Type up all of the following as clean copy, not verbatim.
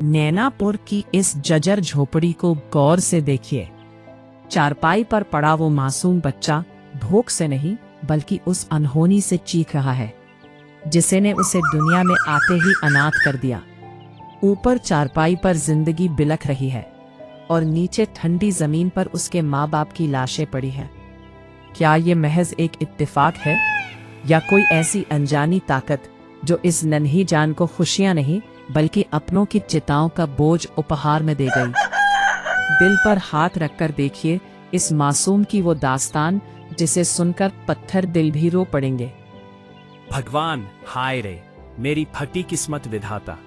नैनापुर की इस जर्जर झोपड़ी को गौर से देखिए। चारपाई पर पड़ा वो मासूम बच्चा भूख से नहीं बल्कि उस अनहोनी से चीख रहा है जिसे ने उसे दुनिया में आते ही अनाथ कर दिया। ऊपर चारपाई पर जिंदगी बिलख रही है और नीचे ठंडी जमीन पर उसके माँ बाप की लाशें पड़ी हैं। क्या ये महज एक इत्तेफाक है या कोई ऐसी अनजानी ताकत जो इस नन्ही जान को खुशियां नहीं बल्कि अपनों की चिताओं का बोझ उपहार में दे गई। दिल पर हाथ रखकर देखिए इस मासूम की वो दास्तान जिसे सुनकर पत्थर दिल भी रो पड़ेंगे। भगवान, हाय रे मेरी फटी किस्मत विधाता,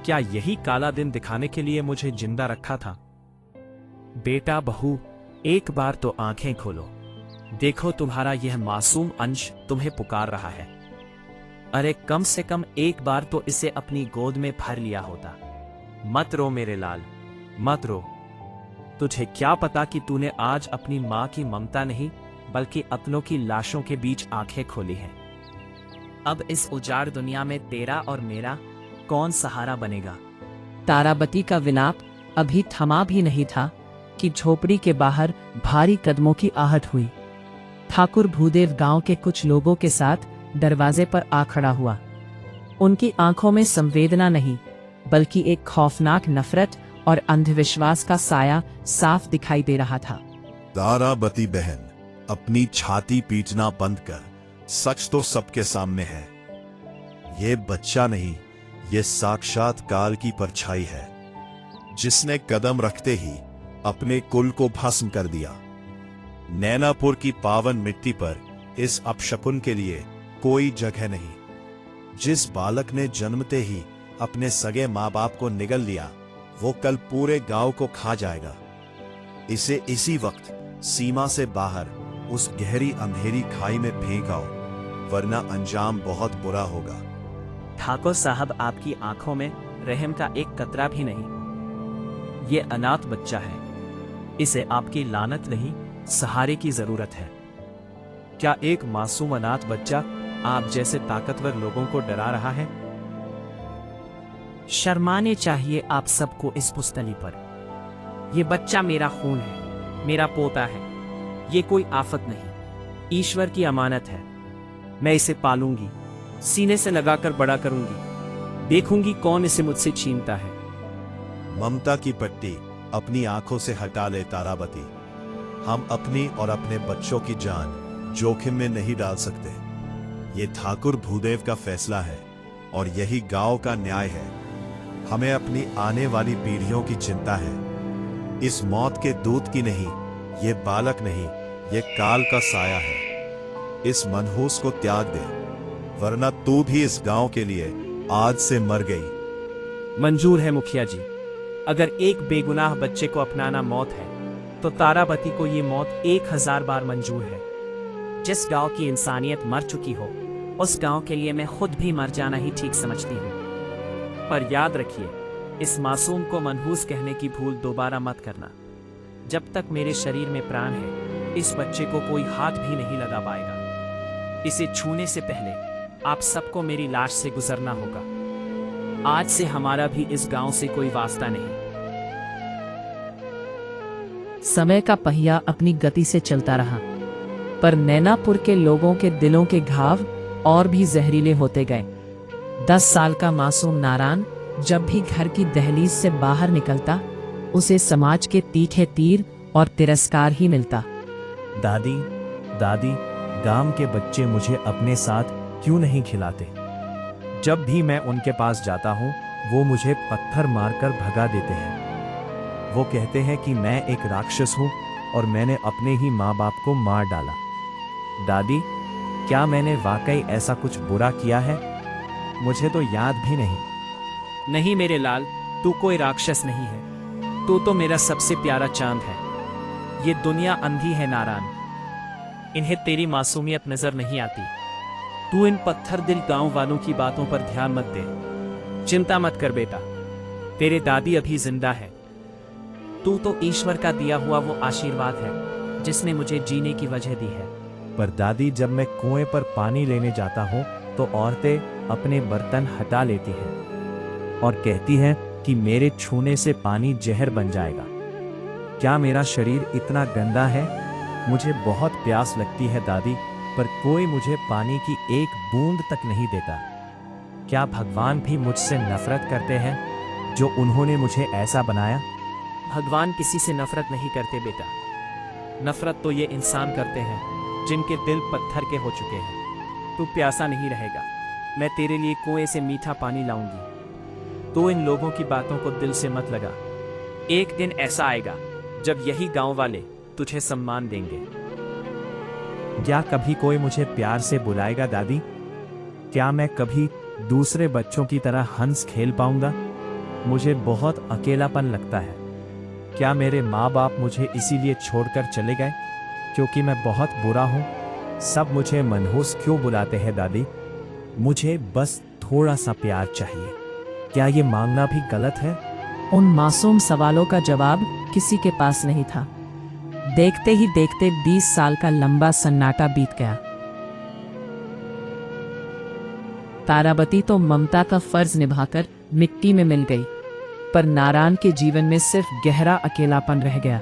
क्या यही काला दिन दिखाने के लिए मुझे जिंदा रखा था? बेटा बहू, एक बार तो आंखें खोलो, देखो तुम्हारा यह मासूम अंश तुम्हें पुकार रहा है। अरे कम से कम एक बार तो इसे अपनी गोद में भर लिया होता। मत रो मेरे लाल, मत रो। तुझे क्या पता कि तूने आज अपनी मां की ममता नहीं बल्कि अपनों की लाशों के बीच आंखें खोली हैं। अब इस उजाड़ दुनिया में तेरा और मेरा कौन सहारा बनेगा? ताराबती का विलाप अभी थमा भी नहीं था कि झोपड़ी के बाहर भारी कदमों की आहट हुई। ठाकुर भूदेव गांव के कुछ लोगों के साथ दरवाजे पर आ खड़ा हुआ। उनकी आंखों में संवेदना नहीं बल्कि एक खौफनाक नफरत और अंधविश्वास का साया साफ दिखाई दे रहा था। ताराबती बहन, अपनी छाती पीटना बंद कर, सच तो सबके सामने है। ये बच्चा नहीं, ये साक्षात काल की परछाई है जिसने कदम रखते ही अपने कुल को भस्म कर दिया। नैनापुर की पावन मिट्टी पर इस अपशकुन के लिए कोई जगह नहीं। जिस बालक ने जन्मते ही अपने सगे माँ बाप को निगल लिया वो कल पूरे गांव को खा जाएगा। इसे इसी वक्त सीमा से बाहर उस गहरी अंधेरी खाई में फेंक आओ, वरना अंजाम बहुत बुरा होगा। ठाकुर साहब, आपकी आंखों में रहम का एक कतरा भी नहीं। ये अनाथ बच्चा है, इसे आपकी लानत नहीं सहारे की जरूरत है। क्या एक मासूम अनाथ बच्चा आप जैसे ताकतवर लोगों को डरा रहा है? शर्माने चाहिए आप सबको इस पुस्तली पर। ये बच्चा मेरा खून है, मेरा पोता है। ये कोई आफत नहीं, ईश्वर की अमानत है। मैं इसे पालूंगी, सीने से लगाकर बड़ा करूंगी, देखूंगी कौन इसे मुझसे छीनता है। ममता की पट्टी अपनी आंखों से हटा ले ताराबती। हम अपनी और अपने बच्चों की जान जोखिम में नहीं डाल सकते। ये ठाकुर भूदेव का फैसला है और यही गांव का न्याय है। हमें अपनी आने वाली पीढ़ियों की चिंता है, इस मौत के दूत की नहीं। ये बालक नहीं, ये काल का साया है। इस मनहूस को त्याग दे, वरना तू भी इस गांव के लिए आज से मर गई। मंजूर है मुखिया जी। अगर एक बेगुनाह बच्चे को अपनाना मौत है तो ताराबती को ये मौत 1000 बार मंजूर है। जिस गांव की इंसानियत मर चुकी हो उस गांव के लिए मैं खुद भी मर जाना ही ठीक समझती हूँ। पर याद रखिए, इस मासूम को मनहूस कहने की भूल दोबारा मत करना। जब तक मेरे शरीर में प्राण है इस बच्चे को कोई हाथ भी नहीं लगा पाएगा। इसे छूने से पहले आप सबको मेरी लाश से गुजरना होगा। आज से हमारा भी इस गांव से कोई वास्ता नहीं। समय का पहिया अपनी गति से चलता रहा, पर नैनापुर के लोगों के दिलों के घाव और भी जहरीले होते गए। 10 साल का मासूम नारायण जब भी घर की दहलीज से बाहर निकलता उसे समाज के तीखे तीर और तिरस्कार ही मिलता। दादी, दादी, गांव के बच्चे मुझे अपने साथ क्यों नहीं खिलाते? जब भी मैं उनके पास जाता हूँ वो मुझे पत्थर मारकर भगा देते हैं। वो कहते हैं कि मैं एक राक्षस हूँ और मैंने अपने ही माँ बाप को मार डाला। दादी, क्या मैंने वाकई ऐसा कुछ बुरा किया है? मुझे तो याद भी नहीं। नहीं मेरे लाल, तू कोई राक्षस नहीं है। तू तो मेरा सबसे प्यारा चांद है। ये दुनिया अंधी है नारायण, इन्हें तेरी मासूमियत नजर नहीं आती। तू इन पत्थर दिल गांव वालों की बातों पर ध्यान मत दे। चिंता मत कर बेटा, तेरे दादी अभी जिंदा है। तू तो ईश्वर का दिया हुआ वो आशीर्वाद है जिसने मुझे जीने की वजह दी है। पर दादी, जब मैं कुएं पर पानी लेने जाता हूँ तो औरतें अपने बर्तन हटा लेती हैं और कहती हैं कि मेरे छूने से पानी जहर बन जाएगा। क्या मेरा शरीर इतना गंदा है? मुझे बहुत प्यास लगती है दादी, पर कोई मुझे पानी की एक बूंद तक नहीं देता। क्या भगवान भी मुझसे नफरत करते हैं जो उन्होंने मुझे ऐसा बनाया? भगवान किसी से नफरत नहीं करते बेटा। नफरत तो ये इंसान करते हैं जिनके दिल पत्थर के हो चुके हैं। तू प्यासा नहीं रहेगा, मैं तेरे लिए कुएं से मीठा पानी लाऊंगी। तो इन लोगों की बातों को दिल से मत लगा। एक दिन ऐसा आएगा जब यही गांव वाले तुझे सम्मान देंगे। क्या कभी कोई मुझे प्यार से बुलाएगा दादी? क्या मैं कभी दूसरे बच्चों की तरह हंस खेल पाऊंगा? मुझे बहुत अकेलापन लगता है। क्या मेरे माँ बाप मुझे इसीलिए छोड़कर चले गए क्योंकि मैं बहुत बुरा हूँ? सब मुझे मनहूस क्यों बुलाते हैं दादी? मुझे बस थोड़ा सा प्यार चाहिए। क्या ये मांगना भी गलत है? उन मासूम सवालों का जवाब किसी के पास नहीं था। देखते ही देखते 20 साल का लंबा सन्नाटा बीत गया। तारावती तो ममता का फर्ज निभाकर मिट्टी में मिल गई, पर नारायण के जीवन में सिर्फ गहरा अकेलापन रह गया।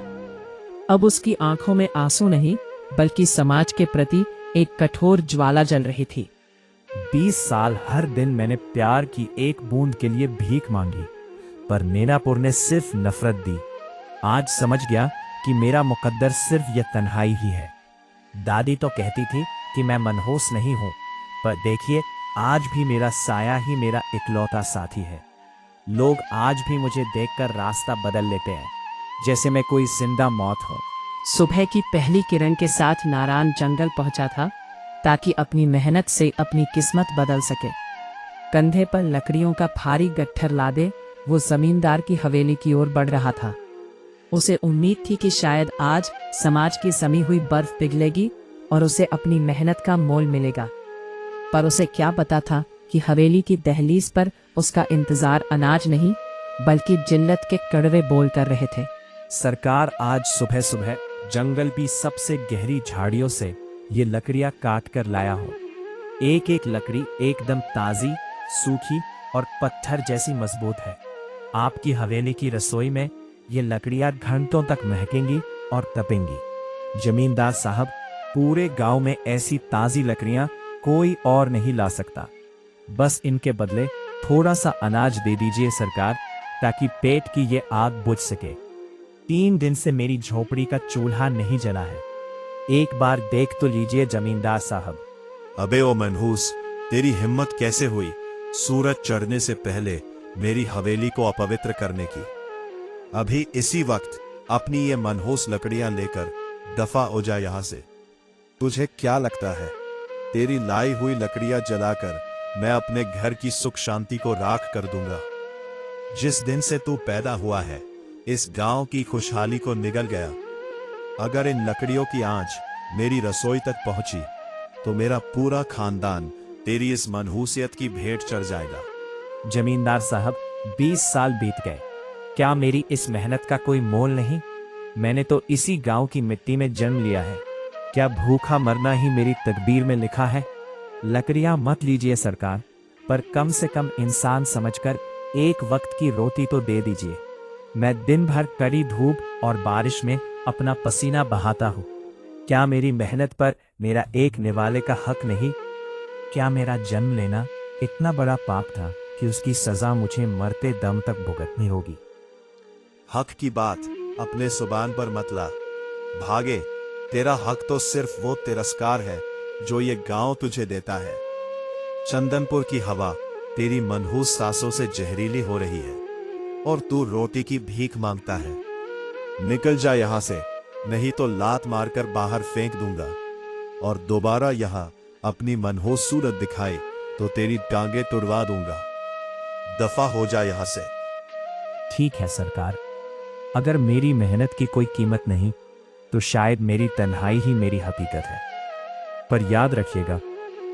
अब उसकी आंखों में आंसू नहीं, बल्कि समाज के प्रति एक कठोर ज्वाला जल रही थी। 20 साल हर दिन मैंने प्यार की एक बूंद के लिए भीख मांगी, पर मीनापुर ने सिर्फ नफरत दी। आज समझ गया कि मेरा मुकद्दर सिर्फ यह तन्हाई ही है। दादी तो कहती थी कि मैं मनहूस नहीं हूं, पर देखिए आज भी मेरा साया ही मेरा इकलौता साथी है। लोग आज भी मुझे देखकर रास्ता बदल लेते हैं, जैसे मैं कोई जिंदा मौत हूं। सुबह की पहली किरण के साथ नारायण जंगल पहुंचा था ताकि अपनी मेहनत से अपनी किस्मत बदल सके। कंधे पर लकड़ियों का भारी गट्ठर लादे वो जमींदार की हवेली की ओर बढ़ रहा था। उसे उम्मीद थी कि शायद आज समाज की समी हुई बर्फ पिघलेगी और उसे अपनी मेहनत का मोल मिलेगा। पर उसे क्या पता था कि हवेली की दहलीज पर उसका इंतजार अनाज नहीं, बल्कि जिल्लत के कड़वे बोल कर रहे थे। सरकार, आज सुबह सुबह जंगल की सबसे गहरी झाड़ियों से ये लकड़ियां काट कर लाया हूं। एक एक लकड़ी एकदम ताजी, सूखी और पत्थर जैसी मजबूत है। आपकी हवेली की रसोई में ये लकड़ियां घंटों तक महकेंगी और तपेंगी। जमींदार साहब, पूरे गांव में ऐसी ताजी लकड़ियां कोई और नहीं ला सकता। बस इनके बदले थोड़ा सा अनाज दे दीजिए सरकार, ताकि पेट की ये आग बुझ सके। 3 दिन से मेरी झोपड़ी का चूल्हा नहीं जला है। एक बार देख तो लीजिए जमींदार साहब। अबे ओ मनहूस, तेरी हिम्मत कैसे हुई सूरज चढ़ने से पहले मेरी हवेली को अपवित्र करने की? अभी इसी वक्त अपनी ये मनहूस लकड़ियां लेकर दफा हो जा यहां से। तुझे क्या लगता है तेरी लाई हुई लकड़ियां जलाकर मैं अपने घर की सुख शांति को राख कर दूंगा? जिस दिन से तू पैदा हुआ है इस गांव की खुशहाली को निगल गया। अगर इन लकड़ियों की आंच मेरी रसोई तक पहुंची तो मेरा पूरा खानदान तेरी इस मनहूसियत की भेंट चढ़ जाएगा। जमींदार साहब, 20 साल बीत गए, क्या मेरी इस मेहनत का कोई मोल नहीं? मैंने तो इसी गांव की मिट्टी में जन्म लिया है। क्या भूखा मरना ही मेरी तकदीर में लिखा है? लकड़ियां मत लीजिए सरकार, पर कम से कम इंसान समझकर एक वक्त की रोटी तो दे दीजिए। मैं दिन भर कड़ी धूप और बारिश में अपना पसीना बहाता हूँ। क्या मेरी मेहनत पर मेरा एक निवाले का हक नहीं? क्या मेरा जन्म लेना इतना बड़ा पाप था कि उसकी सजा मुझे मरते दम तक भुगतनी होगी? हक की बात अपने जुबान पर मत ला भागे। तेरा हक तो सिर्फ वो तिरस्कार है जो ये गांव तुझे देता है। चंदनपुर की हवा तेरी मनहूस सांसों से जहरीली हो रही है और तू रोटी की भीख मांगता है। निकल जा यहां से, नहीं तो लात मारकर बाहर फेंक दूंगा और दोबारा यहां अपनी मनहूस सूरत दिखाई तो तेरी टांगे तुड़वा दूंगा। दफा हो जा यहां से। ठीक है सरकार, अगर मेरी मेहनत की कोई कीमत नहीं तो शायद मेरी तन्हाई ही मेरी हकीकत है। पर याद रखिएगा,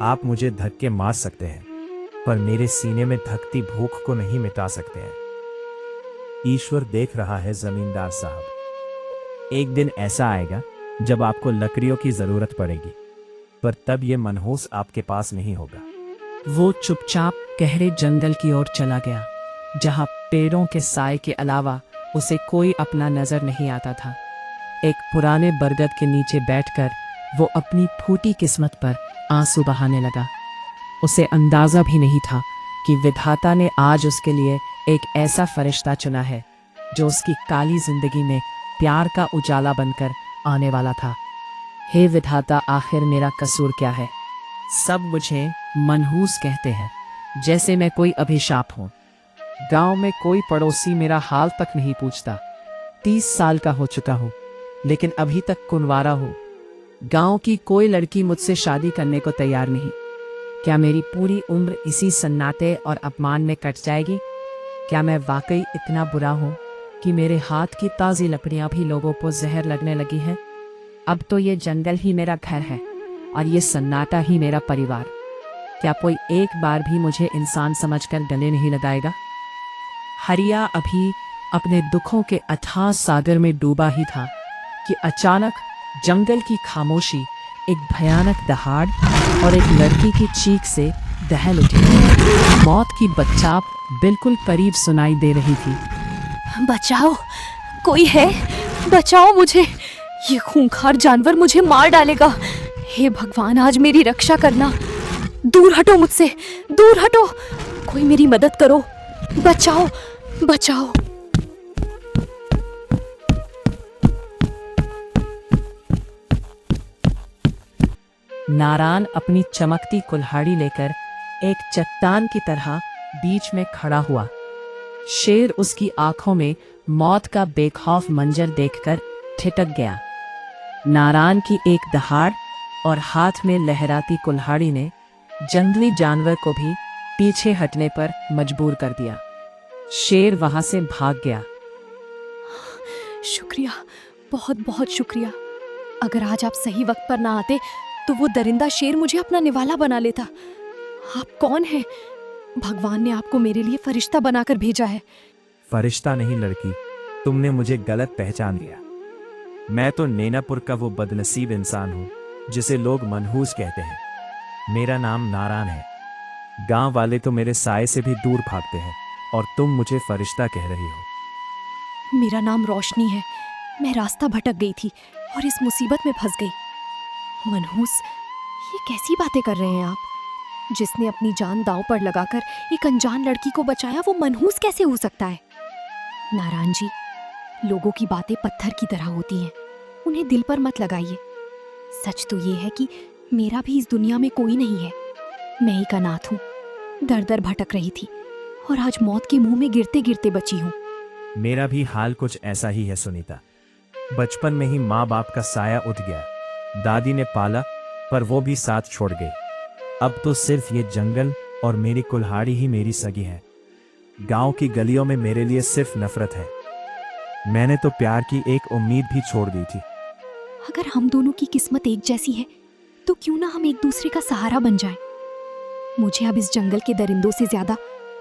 आप मुझे धक्के मार सकते हैं, पर मेरे सीने में धकती भूख को नहीं मिटा सकते हैं। ईश्वर देख रहा है जमींदार साहब। एक दिन ऐसा आएगा जब आपको लकड़ियों की जरूरत पड़ेगी, पर तब ये मनहूस आपके पास नहीं होगा। वो चुपचाप गहरे जंगल की ओर चला गया, जहां पेड़ों के साए के अलावा उसे कोई अपना नजर नहीं आता था। एक पुराने बरगद के नीचे बैठकर वो अपनी फूटी किस्मत पर आंसू बहाने लगा। उसे अंदाजा भी नहीं था कि विधाता ने आज उसके लिए एक ऐसा फरिश्ता चुना है जो उसकी काली जिंदगी में प्यार का उजाला बनकर आने वाला था। हे विधाता, आखिर मेरा कसूर क्या है? सब मुझे मनहूस कहते हैं, जैसे मैं कोई अभिशाप हूं। गांव में कोई पड़ोसी मेरा हाल तक नहीं पूछता। 30 साल का हो चुका हूं, लेकिन अभी तक कुंवारा हूं। गांव की कोई लड़की मुझसे शादी करने को तैयार नहीं। क्या मेरी पूरी उम्र इसी सन्नाटे और अपमान में कट जाएगी? क्या मैं वाकई इतना बुरा हूं कि मेरे हाथ की ताज़ी लकड़ियां भी लोगों को जहर लगने लगी हैं? अब तो ये जंगल ही मेरा घर है और ये सन्नाटा ही मेरा परिवार। क्या कोई एक बार भी मुझे इंसान समझकर गले नहीं लगाएगा? हरिया अभी अपने दुखों के अथाह सागर में डूबा ही था कि अचानक जंगल की खामोशी एक भयानक दहाड़ और एक लड़की की चीख से दहल उठी। मौत की बच्चाप बिल्कुल करीब सुनाई दे रही थी। बचाओ, कोई है? बचाओ मुझे, ये खूंखार जानवर मुझे मार डालेगा। हे भगवान, आज मेरी रक्षा करना। दूर हटो मुझसे, दूर हटो। कोई मेरी मदद करो, बचाओ, बचाओ। नारायण अपनी चमकती कुल्हाड़ी लेकर एक चट्टान की तरह बीच में खड़ा हुआ। शेर उसकी आंखों में मौत का बेखौफ मंजर देखकर ठिठक गया। नारायण की एक दहाड़ और हाथ में लहराती कुल्हाड़ी ने जंगली जानवर को भी पीछे हटने पर मजबूर कर दिया। शेर वहां से भाग गया। शुक्रिया, बहुत बहुत शुक्रिया। अगर आज आप सही वक्त पर ना आते तो वो दरिंदा शेर मुझे अपना निवाला बना लेता। आप कौन हैं? भगवान ने आपको मेरे लिए फरिश्ता बनाकर भेजा है। फरिश्ता नहीं लड़की, तुमने मुझे गलत पहचान लिया। मैं तो नैनापुर का वो बदनसीब इंसान हूँ जिसे लोग मनहूस कहते हैं। मेरा नाम नारायण है। गांव वाले तो मेरे साए से भी दूर भागते हैं और तुम मुझे फरिश्ता कह रही हो। मेरा नाम रोशनी है। मैं रास्ता भटक गई थी और इस मुसीबत में फंस गई। मनहूस, ये कैसी बातें कर रहे हैं आप? जिसने अपनी जान दांव पर लगाकर एक अनजान लड़की को बचाया, वो मनहूस कैसे हो सकता है? नारायण जी, लोगों की बातें पत्थर की तरह होती हैं, उन्हें दिल पर मत लगाइए। सच तो ये है कि मेरा भी इस दुनिया में कोई नहीं है। मैं एक अनाथ हूँ, दर दर भटक रही थी और आज मौत के मुंह में गिरते गिरते बची हूँ। मेरा भी हाल कुछ ऐसा ही है सुनीता। बचपन में ही माँ बाप का साया उठ गया। दादी ने पाला पर वो भी साथ छोड़ गई। अब तो सिर्फ ये जंगल और मेरी कुल्हाड़ी ही मेरी सगी है। गांव की गलियों में मेरे लिए सिर्फ नफरत है। मैंने तो प्यार की एक उम्मीद भी छोड़ दी थी। अगर हम दोनों की किस्मत एक जैसी है तो क्यों ना हम एक दूसरे का सहारा बन जाएं। मुझे अब इस जंगल के दरिंदों से ज्यादा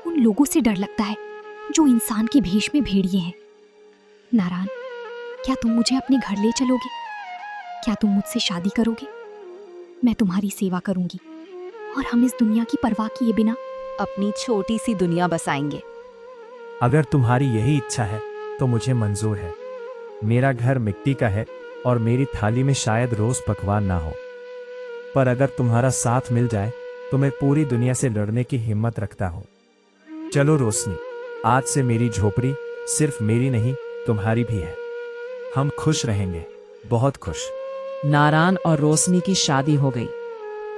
उन लोगों से डर लगता है जो इंसान के भेष में भेड़िए हैं। नारायण, क्या तुम मुझे अपने घर ले चलोगे? क्या तुम मुझसे शादी करोगे? मैं तुम्हारी सेवा करूंगी और हम इस दुनिया की परवाह किए बिना अपनी छोटी सी दुनिया बसाएंगे। अगर तुम्हारी यही इच्छा है तो मुझे मंजूर है। मेरा घर मिट्टी का है और मेरी थाली में शायद रोज पकवान ना हो, पर अगर तुम्हारा साथ मिल जाए तो मैं पूरी दुनिया से लड़ने की हिम्मत रखता हूँ। चलो रोशनी, आज से मेरी झोपड़ी सिर्फ मेरी नहीं तुम्हारी भी है। हम खुश रहेंगे, बहुत खुश। नारायण और रोशनी की शादी हो गई।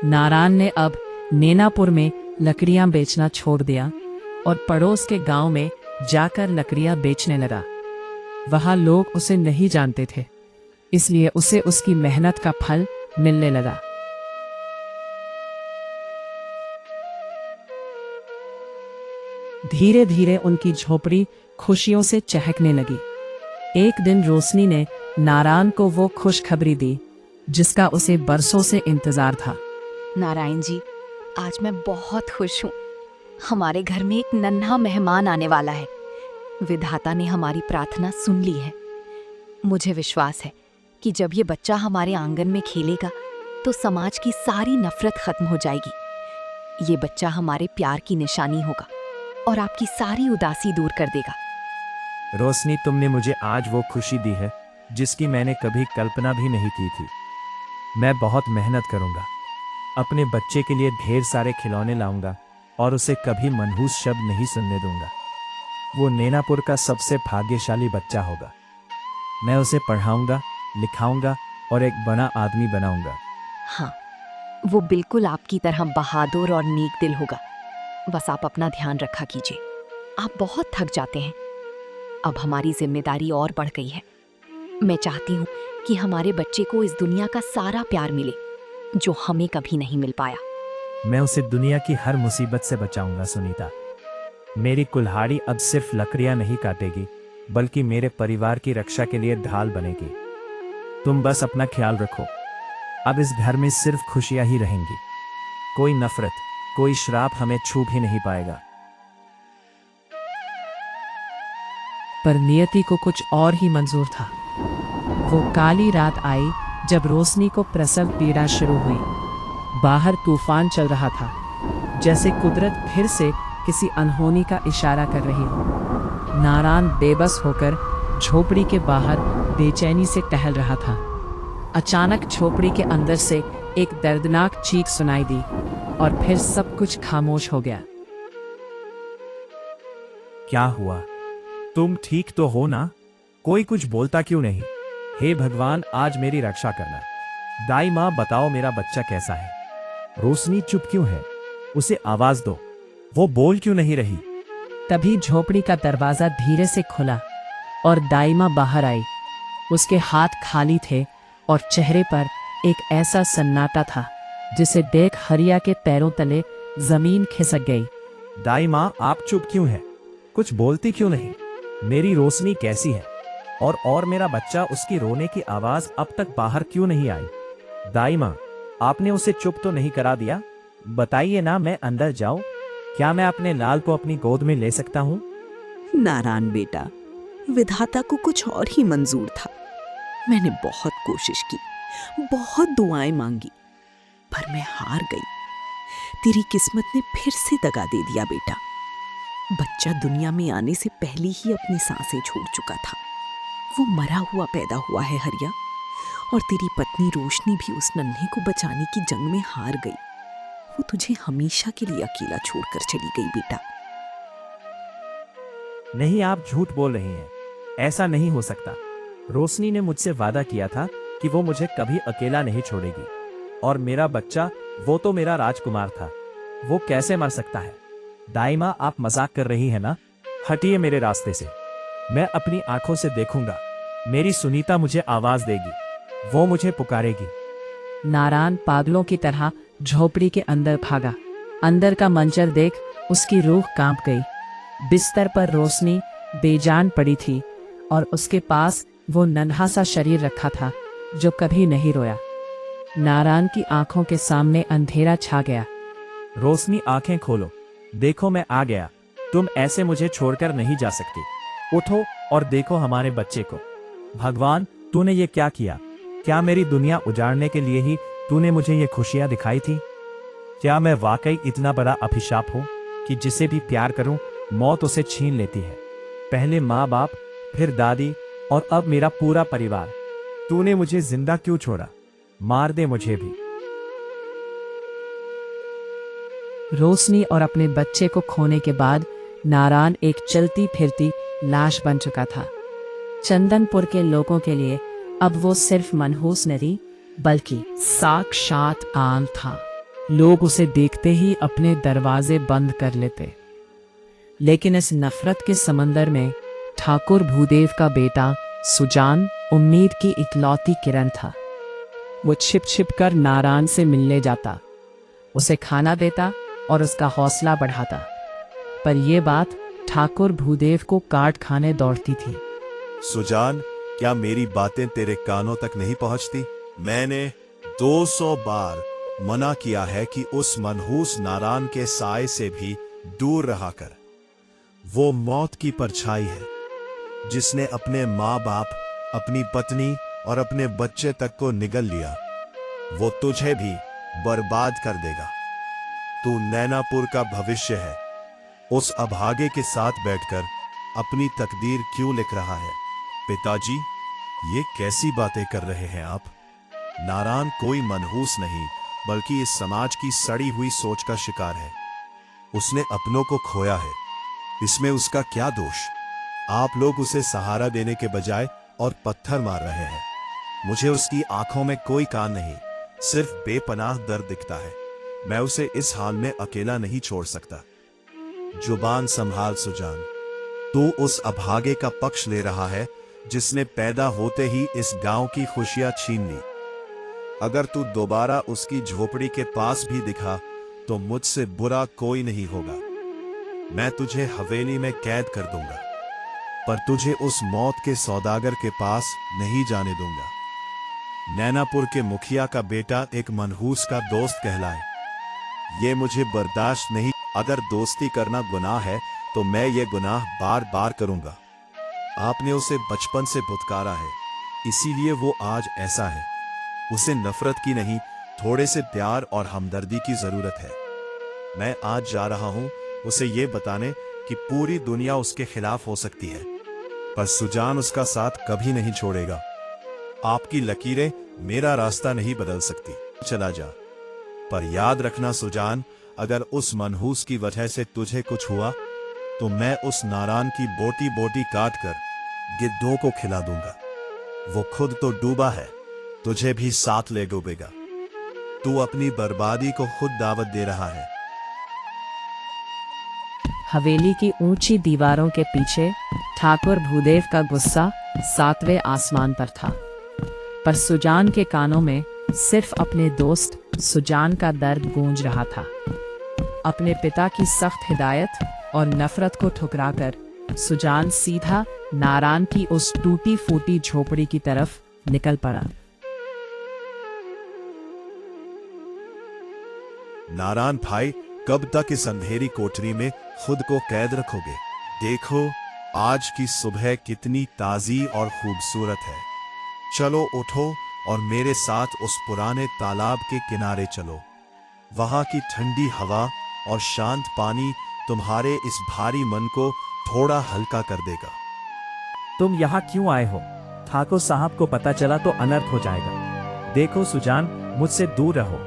नारायण ने अब नैनापुर में लकड़ियां बेचना छोड़ दिया और पड़ोस के गांव में जाकर लकड़ियां बेचने लगा। वहां लोग उसे नहीं जानते थे, इसलिए उसे उसकी मेहनत का फल मिलने लगा। धीरे धीरे उनकी झोपड़ी खुशियों से चहकने लगी। एक दिन रोशनी ने नारायण को वो खुशखबरी दी जिसका उसे बरसों से इंतजार था। नारायण जी, आज मैं बहुत खुश हूँ। हमारे घर में एक नन्हा मेहमान आने वाला है। विधाता ने हमारी प्रार्थना सुन ली है। मुझे विश्वास है कि जब ये बच्चा हमारे आंगन में खेलेगा तो समाज की सारी नफरत खत्म हो जाएगी। ये बच्चा हमारे प्यार की निशानी होगा। और आपकी सारी उदासी दूर कर देगा। रोशनी, तुमने मुझे आज वो खुशी दी है जिसकी मैंने कभी कल्पना भी नहीं की थी। मैं बहुत मेहनत करूंगा, अपने बच्चे के लिए ढेर सारे खिलौने लाऊंगा और उसे कभी मनहूस शब्द नहीं सुनने दूंगा। वो नैनापुर का सबसे भाग्यशाली बच्चा होगा। मैं उसे पढ़ाऊंगा, लिखाऊंगा और एक बड़ा आदमी बनाऊंगा। हाँ, वो बिल्कुल आपकी तरह बहादुर और नेक दिल होगा। बस आप अपना ध्यान रखा कीजिए। आप बहुत थक जाते हैं। अब हमारी जिम्मेदारी और बढ़ गई है। मैं चाहती हूँ कि हमारे बच्चे को इस दुनिया का सारा प्यार मिले जो हमें कभी नहीं मिल पाया। मैं उसे दुनिया की हर मुसीबत से बचाऊंगा सुनीता। मेरी कुल्हाड़ी अब सिर्फ लकड़ियां नहीं काटेगी, बल्कि मेरे परिवार की रक्षा के लिए ढाल बनेगी। तुम बस अपना ख्याल रखो। अब इस घर में सिर्फ खुशियां ही रहेंगी। कोई नफरत, कोई श्राप हमें छू भी नहीं पाएगा। पर नियति को कुछ और ही मंजूर था। वो काली रात आई जब रोशनी को प्रसव पीड़ा शुरू हुई। बाहर तूफान चल रहा था, जैसे कुदरत फिर से किसी अनहोनी का इशारा कर रही हो। नारायण बेबस होकर झोपड़ी के बाहर बेचैनी से टहल रहा था। अचानक झोपड़ी के अंदर से एक दर्दनाक चीख सुनाई दी और फिर सब कुछ खामोश हो गया। क्या हुआ? तुम ठीक तो हो ना? कोई कुछ बोलता क्यों नहीं? हे भगवान, आज मेरी रक्षा करना। दाई माँ, बताओ मेरा बच्चा कैसा है? रोशनी चुप क्यों है? उसे आवाज दो। वो बोल क्यों नहीं रही? तभी झोपड़ी का दरवाजा धीरे से खुला और दाइमा बाहर आई। उसके हाथ खाली थे और चेहरे पर एक ऐसा सन्नाटा था जिसे देख हरिया के पैरों तले जमीन खिसक गई। दाई माँ, आप चुप क्यों है? कुछ बोलती क्यों नहीं? मेरी रोशनी कैसी है? और मेरा बच्चा, उसकी रोने की आवाज अब तक बाहर क्यों नहीं आई? दाई माँ, आपने उसे चुप तो नहीं करा दिया? बताइए ना, मैं अंदर जाऊं? क्या मैं अपने लाल को अपनी गोद में ले सकता हूँ? नारायण बेटा, विधाता को कुछ और ही मंजूर था। मैंने बहुत कोशिश की, बहुत दुआएं मांगी, पर मैं हार गई। तेरी किस्मत ने फिर से दगा दे दिया बेटा। बच्चा दुनिया में आने से पहले ही अपनी सांसें छोड़ चुका था। वो मरा हुआ पैदा हुआ है हरिया, और तेरी पत्नी रोशनी भी उस नन्हे को बचाने की जंग में हार गई। वो तुझे हमेशा के लिए अकेला छोड़कर चली गई बेटा। नहीं, आप झूठ बोल रही हैं। ऐसा नहीं हो सकता। रोशनी ने मुझसे वादा किया था कि वो मुझे कभी अकेला नहीं छोड़ेगी। और मेरा बच्चा, वो तो मेरा राजकुमार था। वो कैसे मर सकता है? दाई माँ, आप मजाक कर रही हैं ना? हटिए मेरे रास्ते से। मैं अपनी आंखों से देखूंगा। मेरी सुनीता मुझे आवाज देगी, वो मुझे पुकारेगी। नारायण पागलों की तरह झोपड़ी के अंदर भागा। अंदर का मंजर देख उसकी रूह कांप गई। बिस्तर पर रोशनी बेजान पड़ी थी और उसके पास वो नन्हा सा शरीर रखा था जो कभी नहीं रोया। नारायण की आंखों के सामने अंधेरा छा गया। रोशनी, आंखें खोलो। देखो, मैं आ गया। तुम ऐसे मुझे छोड़कर नहीं जा सकती। उठो और देखो हमारे बच्चे को। भगवान, तूने ये क्या किया? क्या मेरी दुनिया उजाड़ने के लिए ही तूने मुझे ये खुशियां दिखाई थी? क्या मैं वाकई इतना बड़ा अभिशाप हूं कि जिसे भी प्यार करूं, मौत उसे छीन लेती है? पहले माँ बाप, फिर दादी और अब मेरा पूरा परिवार। तूने मुझे जिंदा क्यों छोड़ा? मार दे मुझे भी। रोशनी और अपने बच्चे को खोने के बाद नारायण एक चलती फिरती लाश बन चुका था। चंदनपुर के लोगों के लिए अब वो सिर्फ मनहूस नहीं बल्कि साक्षात आन था। लोग उसे देखते ही अपने दरवाजे बंद कर लेते। लेकिन इस नफरत के समंदर में ठाकुर भूदेव का बेटा सुजान उम्मीद की इकलौती किरण था। वो छिप छिप कर नारायण से मिलने जाता, उसे खाना देता और उसका हौसला बढ़ाता। पर यह बात ठाकुर भूदेव को काट खाने दौड़ती थी। सुजान, क्या मेरी बातें तेरे कानों तक नहीं पहुंचती? मैंने 200 बार मना किया है कि उस मनहूस नारायण के साए से भी दूर रहा कर। वो मौत की परछाई है जिसने अपने माँ बाप, अपनी पत्नी और अपने बच्चे तक को निगल लिया। वो तुझे भी बर्बाद कर देगा। तू नैनापुर का भविष्य है। उस अभागे के साथ बैठकर अपनी तकदीर क्यों लिख रहा है? पिताजी, ये कैसी बातें कर रहे हैं आप? नारायण कोई मनहूस नहीं, बल्कि इस समाज की सड़ी हुई सोच का शिकार है। उसने अपनों को खोया है, इसमें उसका क्या दोष? आप लोग उसे सहारा देने के बजाय और पत्थर मार रहे हैं। मुझे उसकी आंखों में कोई कान नहीं, सिर्फ बेपनाह दर्द दिखता है। मैं उसे इस हाल में अकेला नहीं छोड़ सकता। जुबान संभाल सुजान, तू उस अभागे का पक्ष ले रहा है जिसने पैदा होते ही इस गांव की खुशियां छीन ली। अगर तू दोबारा उसकी झोपड़ी के पास भी दिखा तो मुझसे बुरा कोई नहीं होगा। मैं तुझे हवेली में कैद कर दूंगा, पर तुझे उस मौत के सौदागर के पास नहीं जाने दूंगा। नैनापुर के मुखिया का बेटा एक मनहूस का दोस्त कहलाए, ये मुझे बर्दाश्त नहीं। अगर दोस्ती करना गुनाह है तो मैं ये गुनाह बार बार करूंगा। आपने उसे बचपन से धुतकारा है, इसीलिए वो आज ऐसा है। उसे नफरत की नहीं, थोड़े से प्यार और हमदर्दी की जरूरत है। मैं आज जा रहा हूं उसे ये बताने कि पूरी दुनिया उसके खिलाफ हो सकती है, पर सुजान उसका साथ कभी नहीं छोड़ेगा। आपकी लकीरें मेरा रास्ता नहीं बदल सकती। चला जा, पर याद रखना सुजान, अगर उस मनहूस की वजह से तुझे कुछ हुआ तो मैं उस नारायण की बोटी बोटी काट कर गिद्धों को खिला दूंगा। वो खुद तो डूबा है, तुझे भी साथ ले डूबेगा। तू अपनी बर्बादी को खुद दावत दे रहा है। हवेली की ऊंची दीवारों के पीछे ठाकुर भूदेव का गुस्सा 7वें आसमान पर था, पर सुजान के कानों में सिर्फ अपने दोस्त सुजान का दर्द गूंज रहा था। अपने पिता की सख्त हिदायत और नफरत को ठुकराकर सुजान सीधा नारायण की उस टूटी फूटी झोपड़ी की तरफ निकल पड़ा। नारायण भाई, कब तक इस अंधेरी कोठरी में खुद को कैद रखोगे? देखो आज की सुबह कितनी ताजी और खूबसूरत है। चलो उठो और मेरे साथ उस पुराने तालाब के किनारे चलो। वहां की ठंडी हवा और शांत पानी तुम्हारे इस भारी मन को थोड़ा हल्का कर देगा। तुम यहाँ क्यों आए हो? ठाकुर साहब को पता चला तो अनर्थ हो जाएगा। देखो सुजान, मुझसे दूर रहो।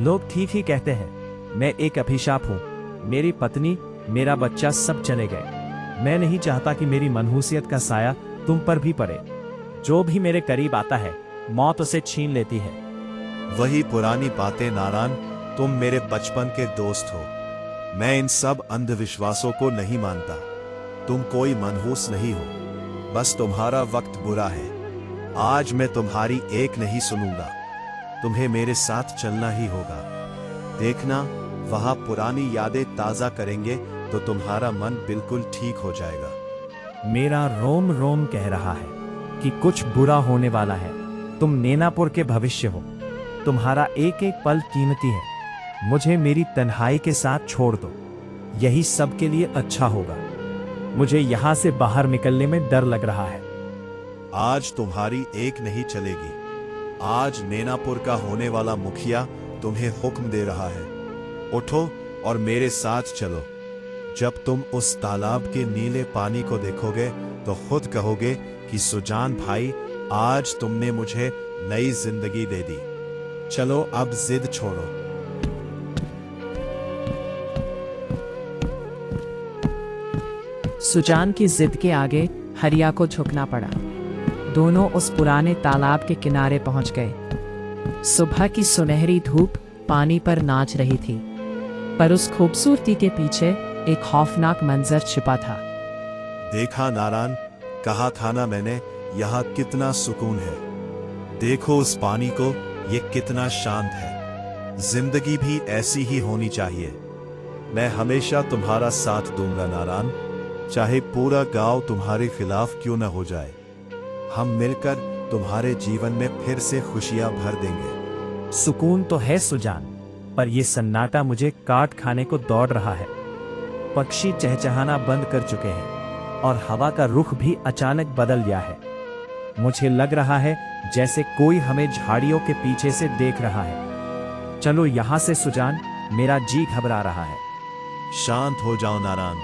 लोग ठीक ही कहते हैं, मैं एक अभिशाप हूँ। मेरी पत्नी, मेरा बच्चा सब चले गए। मैं नहीं चाहता कि मेरी मनहूसियत का साया तुम पर भी पड़े। जो भी मेरे करीब आता है मौत उसे छीन लेती है। वही पुरानी बातें नारायण, तुम मेरे बचपन के दोस्त हो। मैं इन सब अंधविश्वासों को नहीं मानता। तुम कोई मनहूस नहीं हो, बस तुम्हारा वक्त बुरा है। आज मैं तुम्हारी एक नहीं सुनूंगा, तुम्हें मेरे साथ चलना ही होगा। देखना, वहां पुरानी यादें ताजा करेंगे तो तुम्हारा मन बिल्कुल ठीक हो जाएगा। मेरा रोम रोम कह रहा है कि कुछ बुरा होने वाला है। तुम नैनापुर के भविष्य हो, तुम्हारा एक एक पल कीमती है। मुझे मेरी तन्हाई के साथ छोड़ दो, यही सबके लिए अच्छा होगा। मुझे यहां से बाहर निकलने में डर लग रहा है। आज तुम्हारी एक नहीं चलेगी। आज नैनापुर का होने वाला मुखिया तुम्हें हुक्म दे रहा है। उठो और मेरे साथ चलो। जब तुम उस तालाब के नीले पानी को देखोगे तो खुद कहोगे कि सुजान भाई, आज तुमने मुझे नई जिंदगी दे दी। चलो अब जिद छोड़ो। सुजान की जिद के आगे हरिया को झुकना पड़ा। दोनों उस पुराने तालाब के किनारे पहुंच गए। सुबह की सुनहरी धूप पानी पर नाच रही थी, पर उस खूबसूरती के पीछे एक खौफनाक मंजर छिपा था। देखा नारायण, कहा था ना मैंने, यहाँ कितना सुकून है। देखो उस पानी को, ये कितना शांत है। जिंदगी भी ऐसी ही होनी चाहिए। मैं हमेशा तुम्हारा साथ दूंगा नारायण, चाहे पूरा गांव तुम्हारे खिलाफ क्यों न हो जाए। हम मिलकर तुम्हारे जीवन में फिर से खुशियां भर देंगे। सुकून तो है सुजान, पर यह सन्नाटा मुझे काट खाने को दौड़ रहा है। पक्षी चहचहाना बंद कर चुके हैं और हवा का रुख भी अचानक बदल गया है। मुझे लग रहा है जैसे कोई हमें झाड़ियों के पीछे से देख रहा है। चलो यहां से सुजान, मेरा जी घबरा रहा है। शांत हो जाओ नारायण,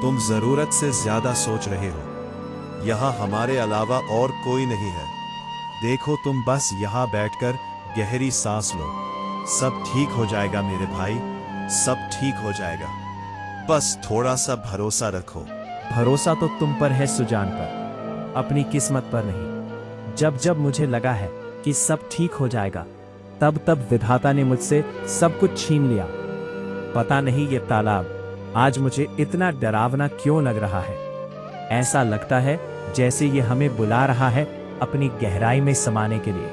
तुम जरूरत से ज्यादा सोच रहे हो। यहाँ हमारे अलावा और कोई नहीं है। देखो तुम बस यहाँ बैठकर गहरी सांस लो। सब ठीक हो जाएगा मेरे भाई, सब ठीक हो जाएगा। बस थोड़ा सा भरोसा रखो। भरोसा तो तुम पर है सुजान पर, अपनी किस्मत पर नहीं। जब जब मुझे लगा है कि सब ठीक हो जाएगा, तब तब विधाता ने मुझसे सब कुछ छीन लिया। पता नहीं ये तालाब आज मुझे इतना डरावना क्यों लग रहा है। ऐसा लगता है जैसे ये हमें बुला रहा है अपनी गहराई में समाने के लिए।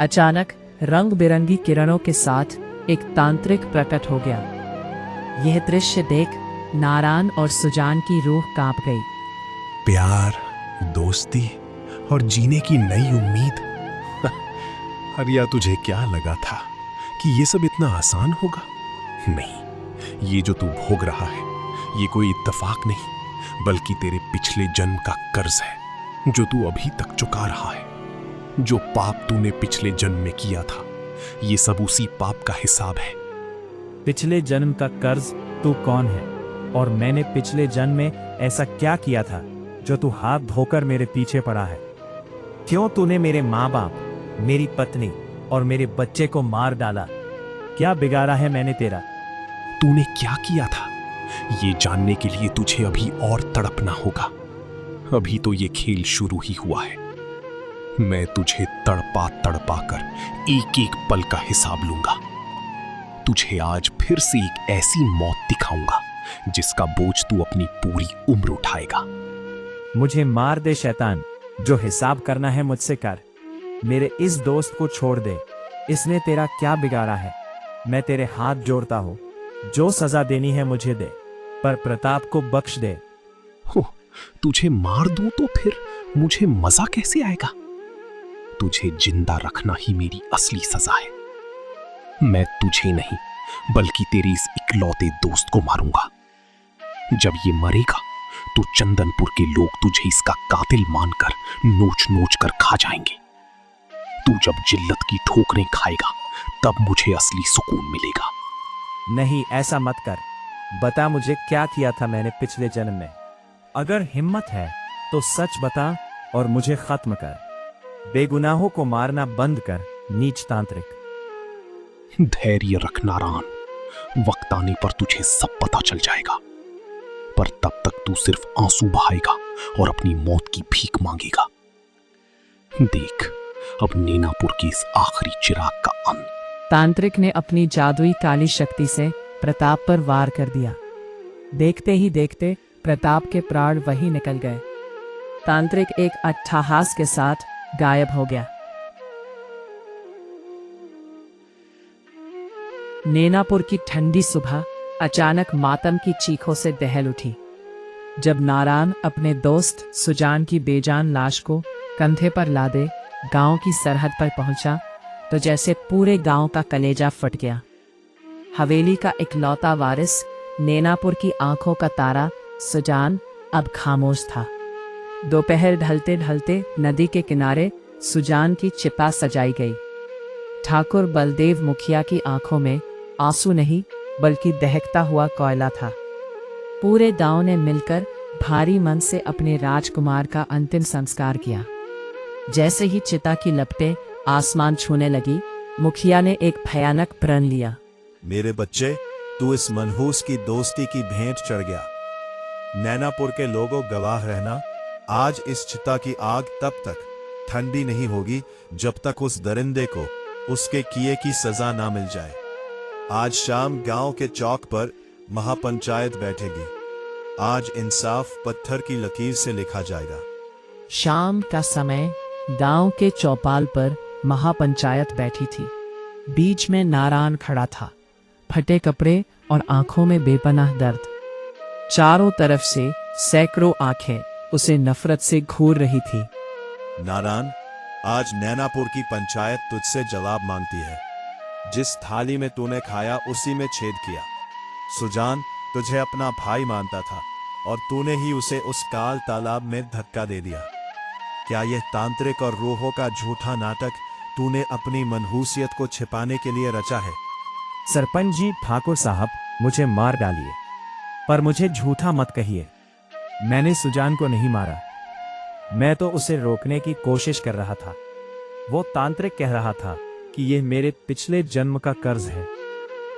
अचानक रंग बिरंगी किरणों के साथ एक तांत्रिक प्रकट हो गया। यह दृश्य देख नारायण और सुजान की रूह कांप गई। प्यार, दोस्ती और जीने की नई उम्मीद। हरिया, तुझे क्या लगा था कि ये सब इतना आसान होगा? नहीं, ये जो तू भोग रहा है ये कोई इत्तेफाक नहीं, बल्कि तेरे पिछले जन्म का कर्ज है जो तू अभी तक चुका रहा है। जो पाप तूने पिछले जन्म में किया था, ये सब उसी पाप का हिसाब है। पिछले जन्म का कर्ज तू कौन है? और मैंने पिछले जन्म में ऐसा क्या किया था जो तू हाथ धोकर मेरे पीछे पड़ा है? क्यों तूने मेरे माँ बाप, मेरी पत्नी और मेरे बच्चे को मार डाला? क्या बिगाड़ा है मैंने तेरा? तूने क्या किया था ये जानने के लिए तुझे अभी और तड़पना होगा। अभी तो ये खेल शुरू ही हुआ है। मैं तुझे तड़पा तड़पा कर एक एक पल का हिसाब लूंगा। तुझे आज फिर से एक ऐसी मौत दिखाऊंगा जिसका बोझ तू अपनी पूरी उम्र उठाएगा। मुझे मार दे शैतान, जो हिसाब करना है मुझसे कर। मेरे इस दोस्त को छोड़ दे, इसने तेरा क्या बिगाड़ा है? मैं तेरे हाथ जोड़ता हूँ, जो सजा देनी है मुझे दे, पर प्रताप को बख्श दे। हो, तुझे मार दूं तो फिर मुझे मजा कैसे आएगा? तुझे जिंदा रखना ही मेरी असली सजा है। मैं तुझे नहीं बल्कि तेरे इस इकलौते दोस्त को मारूंगा। जब ये मरेगा तो चंदनपुर के लोग तुझे इसका कातिल मानकर नोच नोच कर खा जाएंगे। तू जब जिल्लत की ठोकरें खाएगा तब मुझे असली सुकून मिलेगा। नहीं, ऐसा मत कर। बता मुझे क्या किया था मैंने पिछले जन्म में। अगर हिम्मत है तो सच बता और मुझे खत्म कर। बेगुनाहों को मारना बंद कर, नीच तांत्रिक। धैर्य रख नारायण, वक्त आने पर तुझे सब पता चल जाएगा। पर तब तक तू सिर्फ आंसू बहाएगा और अपनी मौत की भीख मांगेगा। देख, अब नैनापुर की इस आखिरी चिराग का अंत। तांत्रिक ने अपनी जादुई काली शक्ति से प्रताप पर वार कर दिया। देखते ही देखते प्रताप के प्राण वहीं निकल गए। तांत्रिक एक अट्टहास के साथ गायब हो गया। नैनापुर की ठंडी सुबह अचानक मातम की चीखों से दहल उठी। जब नारायण अपने दोस्त सुजान की बेजान लाश को कंधे पर लादे गांव की सरहद पर पहुंचा तो जैसे पूरे गांव का कलेजा फट गया। हवेली का इकलौता वारिस, नैनापुर की आंखों का तारा सुजान अब खामोश था। दोपहर ढलते ढलते नदी के किनारे सुजान की चिता सजाई गई। ठाकुर बलदेव मुखिया की आंखों में आंसू नहीं बल्कि दहकता हुआ कोयला था। पूरे गांव ने मिलकर भारी मन से अपने राजकुमार का अंतिम संस्कार किया। जैसे ही चिता की लपटें आसमान छूने लगी, मुखिया ने एक भयानक प्रण लिया। मेरे बच्चे, तू इस मनहूस की दोस्ती की भेंट चढ़ गया। नैनापुर के लोगों गवाह रहना, आज इस चिता की आग तब तक ठंडी नहीं होगी जब तक उस दरिंदे को उसके किए की सजा ना मिल जाए। आज शाम गांव के चौक पर महापंचायत बैठेगी। आज इंसाफ पत्थर की लकीर से लिखा जाएगा। शाम का समय गांव के चौपाल पर महापंचायत बैठी थी। बीच में नारायण खड़ा था, फटे कपड़े और आंखों में बेपनाह दर्द। चारों तरफ से सैकड़ों आंखें उसे नफरत से घूर रही थी। नारायण, आज नैनापुर की पंचायत तुझसे जवाब मांगती है। जिस थाली में तूने खाया उसी में छेद किया। सुजान तुझे अपना भाई मानता था और तूने ही उसे उस काल तालाब में धक्का दे दिया। क्या यह तांत्रिक और रूहों का झूठा नाटक तूने अपनी मनहूसियत को छिपाने के लिए रचा है? सरपंच जी, ठाकुर साहब, मुझे मार डालिए, पर मुझे झूठा मत कहिए। मैंने सुजान को नहीं मारा, मैं तो उसे रोकने की कोशिश कर रहा था। वो तांत्रिक कह रहा था कि यह मेरे पिछले जन्म का कर्ज है।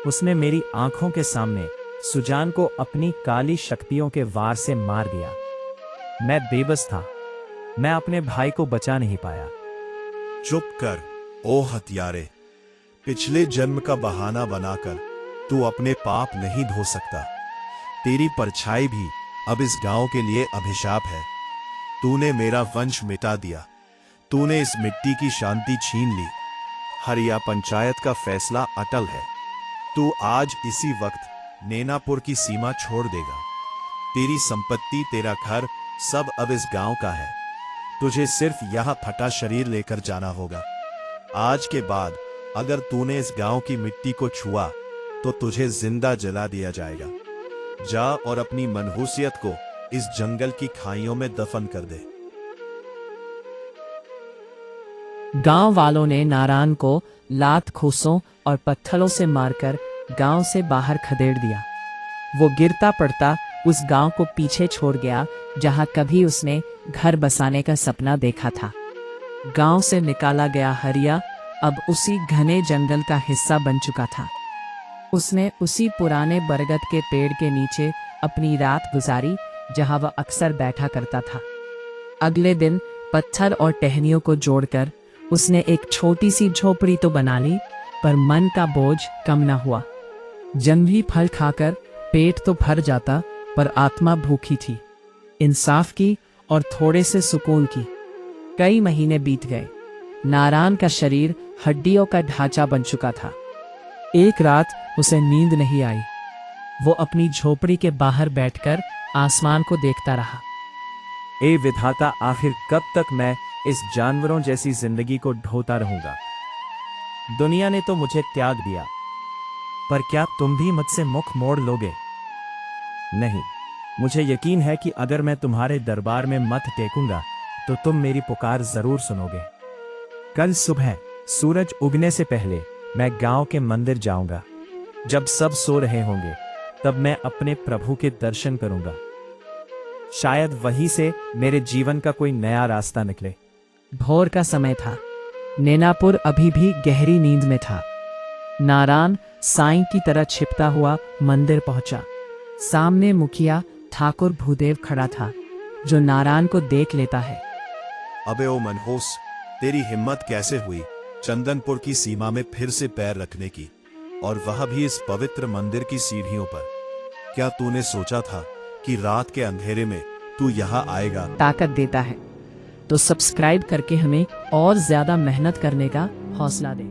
उसने मेरी आंखों के सामने सुजान को अपनी काली शक्तियों के वार से मार दिया। मैं बेबस था, मैं अपने भाई को बचा नहीं पाया। चुप कर ओ हत्यारे। पिछले जन्म का बहाना बनाकर तू अपने पाप नहीं धो सकता। तेरी परछाई भी अब इस गांव के लिए अभिशाप है। तूने मेरा वंश मिटा दिया, तूने इस मिट्टी की शांति छीन ली। हरिया पंचायत का फैसला अटल है। तू आज इसी वक्त नैनापुर की सीमा छोड़ देगा। तेरी संपत्ति, तेरा घर, सब अब इस गांव का है। तुझे सिर्फ यहां फटा शरीर लेकर जाना होगा। आज के बाद अगर तूने इस गांव की मिट्टी को छुआ तो तुझे जिंदा जला दिया जाएगा। जा और अपनी मनहूसियत को इस जंगल की खाइयों में दफन कर दे। गांव वालों ने नारायण को लात घूंसों और पत्थरों से मारकर गांव से बाहर खदेड़ दिया। वो गिरता पड़ता उस गांव को पीछे छोड़ गया जहां कभी उसने घर बसाने का सपना देखा था। गांव से निकाला गया हरिया अब उसी घने जंगल का हिस्सा बन चुका था। उसने उसी पुराने बरगद के पेड़ के नीचे अपनी रात गुजारी जहां वह अक्सर बैठा करता था। अगले दिन पत्थर और टहनियों को जोड़कर उसने एक छोटी सी झोपड़ी तो बना ली, पर मन का बोझ कम न हुआ। जंगली फल खाकर पेट तो भर जाता, पर आत्मा भूखी थी, इंसाफ की और थोड़े से सुकून की। कई महीने बीत गए। नारायण का शरीर हड्डियों का ढांचा बन चुका था। एक रात उसे नींद नहीं आई। वो अपनी झोपड़ी के बाहर बैठकर आसमान को देखता रहा। ए विधाता, आखिर कब तक मैं इस जानवरों जैसी जिंदगी को ढोता रहूंगा? दुनिया ने तो मुझे त्याग दिया, पर क्या तुम भी मुझसे मुख मोड़ लोगे? नहीं, मुझे यकीन है कि अगर मैं तुम्हारे दरबार में मत टेकूंगा तो तुम मेरी पुकार जरूर सुनोगे। कल सुबह सूरज उगने से पहले मैं गांव के मंदिर जाऊंगा। जब सब सो रहे होंगे तब मैं अपने प्रभु के दर्शन करूंगा। शायद वहीं से मेरे जीवन का कोई नया रास्ता निकले। भोर का समय था। नैनापुर अभी भी गहरी नींद में था। नारायण साईं की तरह छिपता हुआ मंदिर पहुंचा। सामने मुखिया ठाकुर भूदेव खड़ा था, जो नारायण को देख लेता है। अबे ओ मनहूस, तेरी हिम्मत कैसे हुई चंदनपुर की सीमा में फिर से पैर रखने की, और वह भी इस पवित्र मंदिर की सीढ़ियों पर? क्या तूने सोचा था कि रात के अंधेरे में तू यहाँ आएगा? ताकत देता है तो सब्सक्राइब करके हमें और ज्यादा मेहनत करने का हौसला दे।